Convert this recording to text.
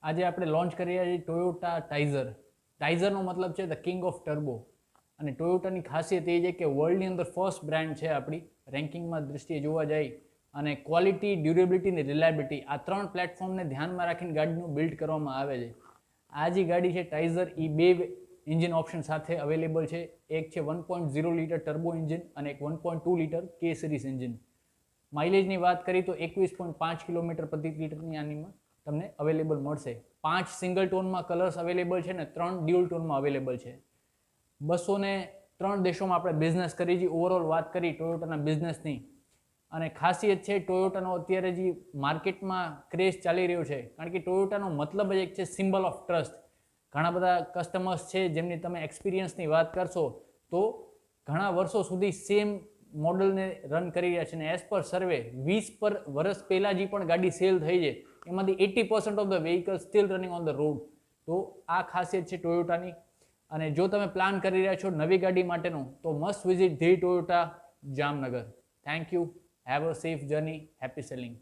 આજે આપણે લોન્ચ કરી રહ્યા છીએ ટોયોટા ટાઇઝર. ટાઇઝરનો મતલબ છે ધ કિંગ ઓફ ટર્બો. અને ટોયોટાની ખાસિયત એ છે કે વર્લ્ડની અંદર ફર્સ્ટ બ્રાન્ડ છે આપણી રેન્કિંગમાં દૃષ્ટિએ જોવા જાય. અને ક્વોલિટી, ડ્યુરેબિલિટી અને રિલાયબિલિટી આ ત્રણ પ્લેટફોર્મને ધ્યાનમાં રાખીને ગાડીનું બિલ્ડ કરવામાં આવે છે. આ જે ગાડી છે ટાઇઝર એ બે એન્જિન ઓપ્શન સાથે અવેલેબલ છે. એક છે 1.0 લીટર ટર્બો એન્જિન અને એક 1.2 લીટર કે સિરીઝ એન્જિન. માઇલેજની વાત કરી તો 21.5 કિલોમીટર પ્રતિ લિટરની આનીમાં તમને અવેલેબલ મળશે. 5 સિંગલ ટોનમાં કલર્સ અવેલેબલ છે ને 3 ડ્યુઅલ ટોનમાં અવેલેબલ છે. 203 દેશોમાં આપણે બિઝનેસ કરી છે. ઓવરઓલ વાત કરી ટોયોટાના બિઝનેસની અને ખાસિયત છે ટોયોટાનો અત્યારે જે માર્કેટમાં ક્રેઝ ચાલી રહ્યો છે, કારણ કે ટોયોટાનો મતલબ જ એક છે સિમ્બલ ઓફ ટ્રસ્ટ. ઘણા બધા કસ્ટમર્સ છે જેમની તમે એક્સપિરિયન્સની વાત કરશો તો ઘણા વર્ષો સુધી સેમ મોડલને રન કરી રહ્યા છે. અને એઝ પર સર્વે 20 વર્ષ પહેલાં જે પણ ગાડી સેલ થઈ છે એમાંથી 80% of the vehicle steel running on the road. તો આ ખાસિયત છે ટોયોટાની. અને જો તમે પ્લાન કરી રહ્યા છો નવી ગાડી માટેનું તો must visit the Toyota Jamnagar. Thank you. Have a safe journey. Happy selling.